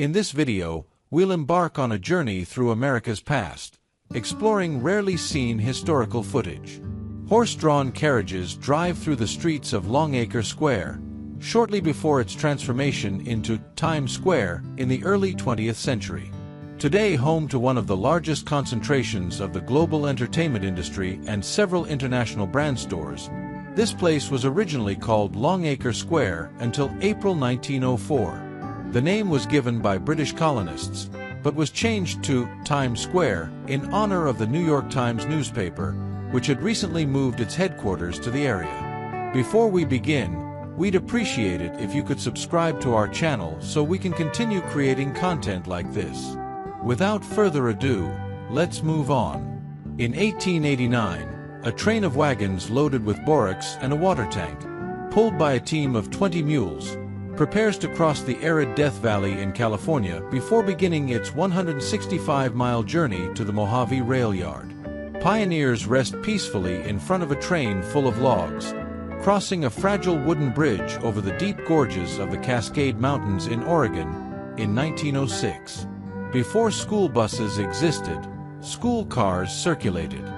In this video, we'll embark on a journey through America's past, exploring rarely seen historical footage. Horse-drawn carriages drive through the streets of Longacre Square, shortly before its transformation into Times Square in the early 20th century. Today home to one of the largest concentrations of the global entertainment industry and several international brand stores, this place was originally called Longacre Square until April 1904. The name was given by British colonists, but was changed to Times Square in honor of the New York Times newspaper, which had recently moved its headquarters to the area. Before we begin, we'd appreciate it if you could subscribe to our channel so we can continue creating content like this. Without further ado, let's move on. In 1889, a train of wagons loaded with borax and a water tank, pulled by a team of 20 mules, prepares to cross the arid Death Valley in California before beginning its 165-mile journey to the Mojave Rail Yard. Pioneers rest peacefully in front of a train full of logs, crossing a fragile wooden bridge over the deep gorges of the Cascade Mountains in Oregon in 1906. Before school buses existed, school cars circulated.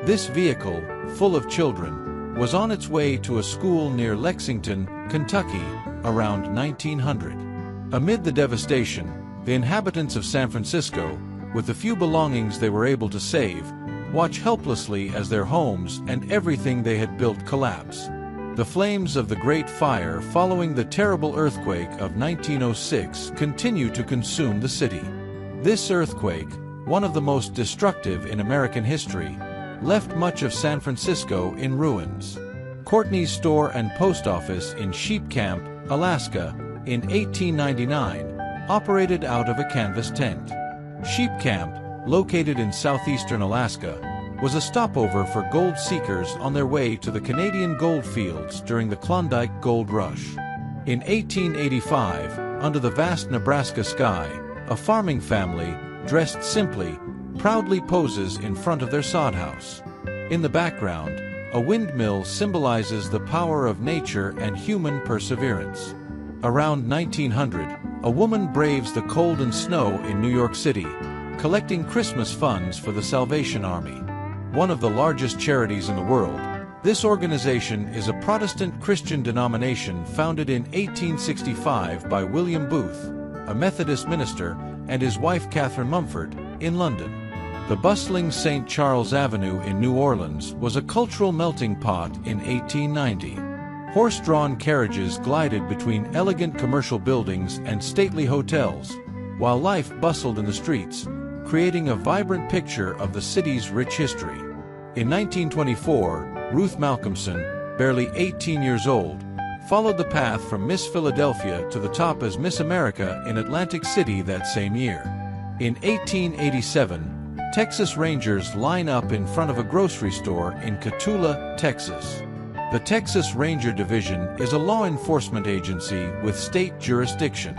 This vehicle, full of children, was on its way to a school near Lexington, Kentucky, around 1900. Amid the devastation, the inhabitants of San Francisco, with the few belongings they were able to save, watch helplessly as their homes and everything they had built collapse. The flames of the Great Fire following the terrible earthquake of 1906 continue to consume the city. This earthquake, one of the most destructive in American history, left much of San Francisco in ruins. Courtney's store and post office in Sheep Camp, Alaska, in 1899, operated out of a canvas tent. Sheep Camp, located in southeastern Alaska, was a stopover for gold seekers on their way to the Canadian gold fields during the Klondike Gold Rush. In 1885, under the vast Nebraska sky, a farming family, dressed simply, proudly poses in front of their sod house. In the background, a windmill symbolizes the power of nature and human perseverance. Around 1900, a woman braves the cold and snow in New York City, collecting Christmas funds for the Salvation Army. One of the largest charities in the world, this organization is a Protestant Christian denomination founded in 1865 by William Booth, a Methodist minister, and his wife Catherine Mumford, in London. The bustling St. Charles Avenue in New Orleans was a cultural melting pot in 1890. Horse-drawn carriages glided between elegant commercial buildings and stately hotels, while life bustled in the streets, creating a vibrant picture of the city's rich history. In 1924, Ruth Malcolmson, barely 18 years old, followed the path from Miss Philadelphia to the top as Miss America in Atlantic City that same year. In 1887, Texas Rangers line up in front of a grocery store in Cotulla, Texas. The Texas Ranger Division is a law enforcement agency with state jurisdiction.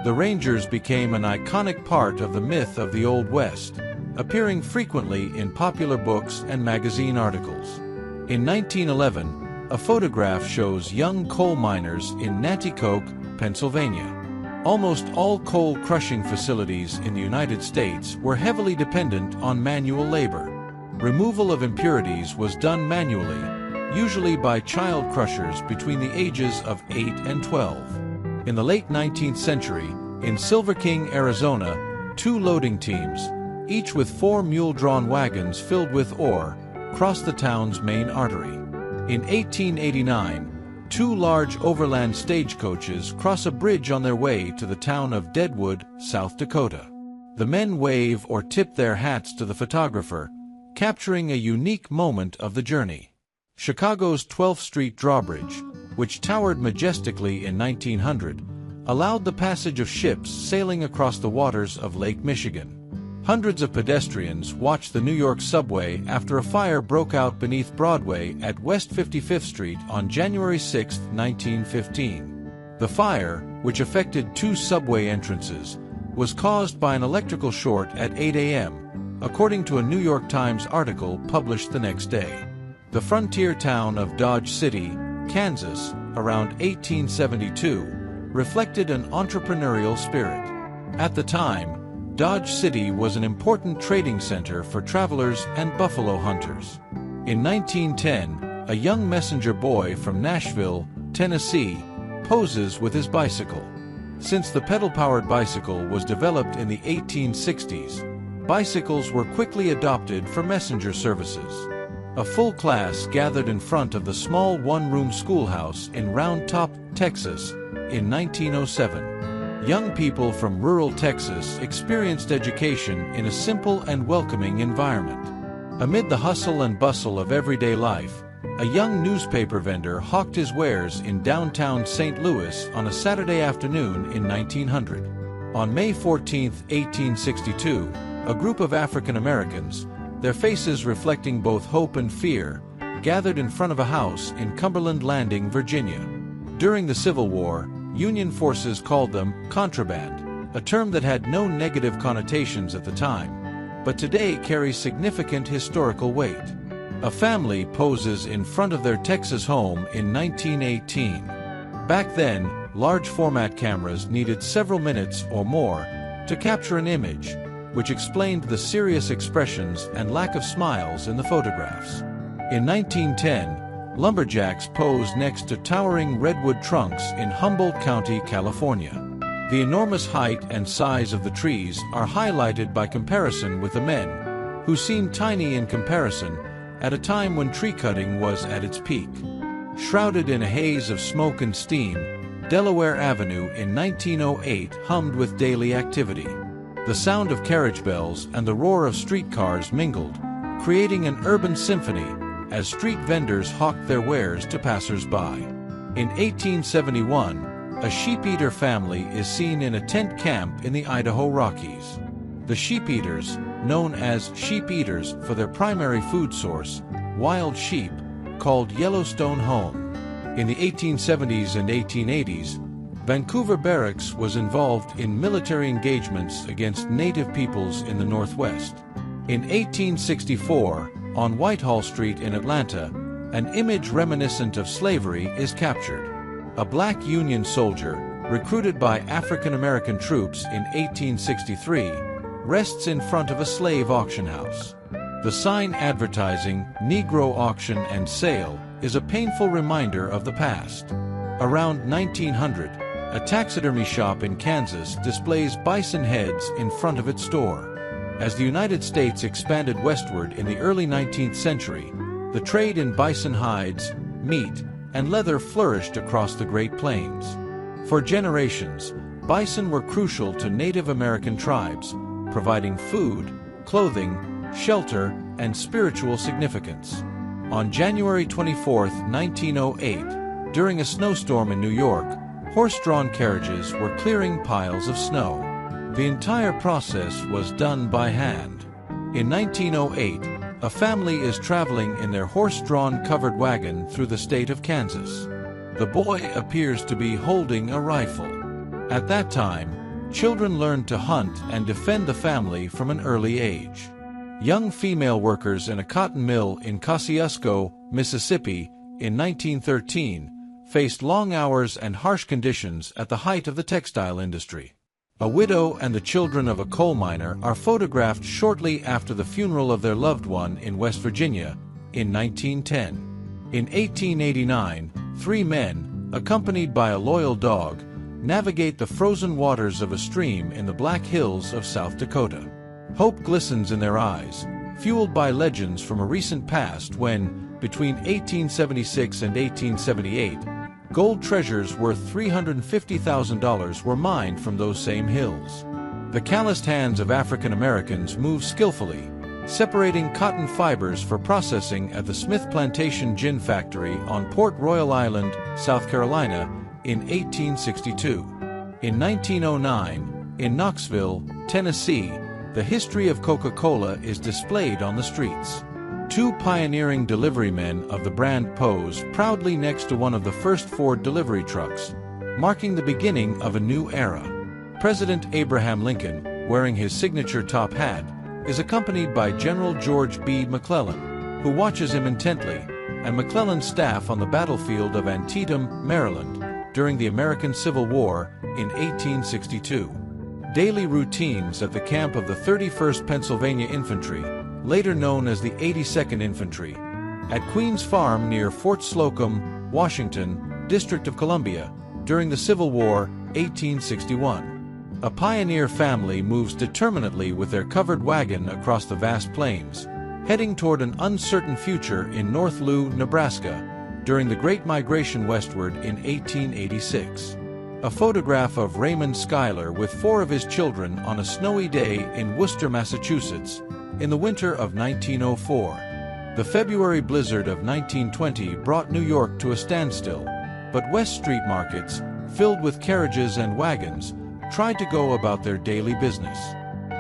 The Rangers became an iconic part of the myth of the Old West, appearing frequently in popular books and magazine articles. In 1911, a photograph shows young coal miners in Nanticoke, Pennsylvania. Almost all coal crushing facilities in the United States were heavily dependent on manual labor. Removal of impurities was done manually, usually by child crushers between the ages of 8 and 12. In the late 19th century, in Silver King, Arizona, 2 loading teams, each with 4 mule-drawn wagons filled with ore, crossed the town's main artery. In 1889, 2 large overland stagecoaches cross a bridge on their way to the town of Deadwood, South Dakota. The men wave or tip their hats to the photographer, capturing a unique moment of the journey. Chicago's 12th Street drawbridge, which towered majestically in 1900, allowed the passage of ships sailing across the waters of Lake Michigan. Hundreds of pedestrians watched the New York subway after a fire broke out beneath Broadway at West 55th Street on January 6, 1915. The fire, which affected 2 subway entrances, was caused by an electrical short at 8 a.m., according to a New York Times article published the next day. The frontier town of Dodge City, Kansas, around 1872, reflected an entrepreneurial spirit. At the time, Dodge City was an important trading center for travelers and buffalo hunters. In 1910, a young messenger boy from Nashville, Tennessee, poses with his bicycle. Since the pedal-powered bicycle was developed in the 1860s, bicycles were quickly adopted for messenger services. A full class gathered in front of the small one-room schoolhouse in Round Top, Texas, in 1907. Young people from rural Texas experienced education in a simple and welcoming environment. Amid the hustle and bustle of everyday life, a young newspaper vendor hawked his wares in downtown St. Louis on a Saturday afternoon in 1900. On May 14, 1862, a group of African Americans, their faces reflecting both hope and fear, gathered in front of a house in Cumberland Landing, Virginia. During the Civil War, Union forces called them contraband, a term that had no negative connotations at the time, but today carries significant historical weight. A family poses in front of their Texas home in 1918. Back then, large format cameras needed several minutes or more to capture an image, which explained the serious expressions and lack of smiles in the photographs. In 1910, lumberjacks posed next to towering redwood trunks in Humboldt County, California. The enormous height and size of the trees are highlighted by comparison with the men, who seem tiny in comparison at a time when tree cutting was at its peak. Shrouded in a haze of smoke and steam, Delaware Avenue in 1908 hummed with daily activity. The sound of carriage bells and the roar of streetcars mingled, creating an urban symphony as street vendors hawked their wares to passers-by. In 1871, a sheep-eater family is seen in a tent camp in the Idaho Rockies. The sheep-eaters, known as sheep-eaters for their primary food source, wild sheep, called Yellowstone home. In the 1870s and 1880s, Vancouver Barracks was involved in military engagements against native peoples in the Northwest. In 1864, on Whitehall Street in Atlanta, an image reminiscent of slavery is captured. A black Union soldier, recruited by African American troops in 1863, rests in front of a slave auction house. The sign advertising Negro auction and sale is a painful reminder of the past. Around 1900, a taxidermy shop in Kansas displays bison heads in front of its store. As the United States expanded westward in the early 19th century, the trade in bison hides, meat, and leather flourished across the Great Plains. For generations, bison were crucial to Native American tribes, providing food, clothing, shelter, and spiritual significance. On January 24, 1908, during a snowstorm in New York, horse-drawn carriages were clearing piles of snow. The entire process was done by hand. In 1908, a family is traveling in their horse-drawn covered wagon through the state of Kansas. The boy appears to be holding a rifle. At that time, children learned to hunt and defend the family from an early age. Young female workers in a cotton mill in Kosciuszko, Mississippi, in 1913, faced long hours and harsh conditions at the height of the textile industry. A widow and the children of a coal miner are photographed shortly after the funeral of their loved one in West Virginia in 1910. In 1889, three men, accompanied by a loyal dog, navigate the frozen waters of a stream in the Black Hills of South Dakota. Hope glistens in their eyes, fueled by legends from a recent past when, between 1876 and 1878, gold treasures worth $350,000 were mined from those same hills. The calloused hands of African Americans moved skillfully, separating cotton fibers for processing at the Smith Plantation Gin Factory on Port Royal Island, South Carolina, in 1862. In 1909, in Knoxville, Tennessee, the history of Coca-Cola is displayed on the streets. Two pioneering delivery men of the brand pose proudly next to one of the first Ford delivery trucks, marking the beginning of a new era. President Abraham Lincoln, wearing his signature top hat, is accompanied by General George B. McClellan, who watches him intently, and McClellan's staff on the battlefield of Antietam, Maryland, during the American Civil War in 1862. Daily routines at the camp of the 31st Pennsylvania Infantry, later known as the 82nd Infantry, at Queen's Farm near Fort Slocum, Washington, District of Columbia, during the Civil War, 1861. A pioneer family moves determinedly with their covered wagon across the vast plains, heading toward an uncertain future in North Loup, Nebraska, during the Great Migration westward in 1886. A photograph of Raymond Schuyler with 4 of his children on a snowy day in Worcester, Massachusetts, in the winter of 1904. The February blizzard of 1920 brought New York to a standstill, but West Street markets, filled with carriages and wagons, tried to go about their daily business.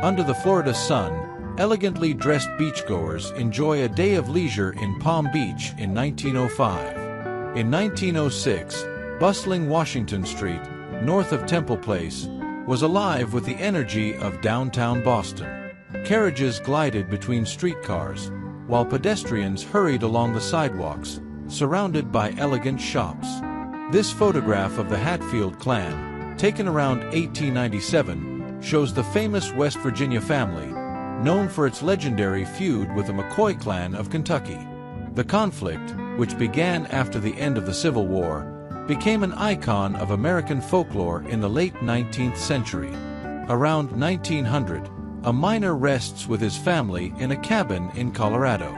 Under the Florida sun, elegantly dressed beachgoers enjoy a day of leisure in Palm Beach in 1905. In 1906, bustling Washington Street, north of Temple Place, was alive with the energy of downtown Boston. Carriages glided between streetcars, while pedestrians hurried along the sidewalks, surrounded by elegant shops. This photograph of the Hatfield clan, taken around 1897, shows the famous West Virginia family, known for its legendary feud with the McCoy clan of Kentucky. The conflict, which began after the end of the Civil War, became an icon of American folklore in the late 19th century. Around 1900, a miner rests with his family in a cabin in Colorado.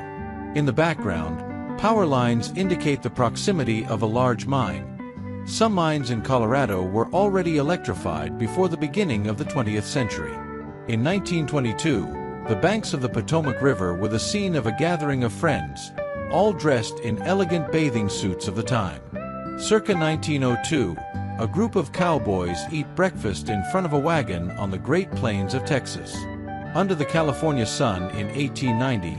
In the background, power lines indicate the proximity of a large mine. Some mines in Colorado were already electrified before the beginning of the 20th century. In 1922, the banks of the Potomac River were the scene of a gathering of friends, all dressed in elegant bathing suits of the time. Circa 1902, a group of cowboys eat breakfast in front of a wagon on the Great Plains of Texas. Under the California sun in 1890,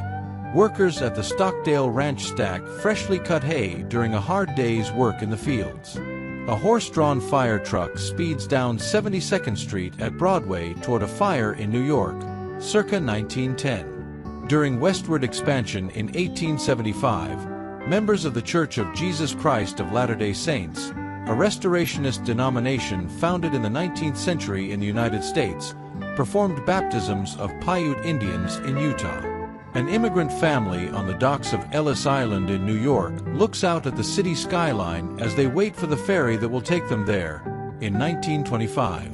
workers at the Stockdale Ranch stack freshly cut hay during a hard day's work in the fields. A horse-drawn fire truck speeds down 72nd Street at Broadway toward a fire in New York, circa 1910. During westward expansion in 1875, members of the Church of Jesus Christ of Latter-day Saints, a restorationist denomination founded in the 19th century in the United States, performed baptisms of Paiute Indians in Utah. An immigrant family on the docks of Ellis Island in New York looks out at the city skyline as they wait for the ferry that will take them there, in 1925.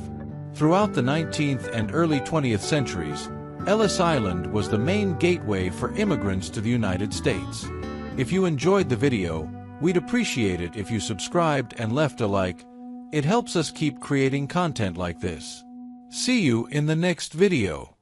Throughout the 19th and early 20th centuries, Ellis Island was the main gateway for immigrants to the United States. If you enjoyed the video, we'd appreciate it if you subscribed and left a like. It helps us keep creating content like this. See you in the next video.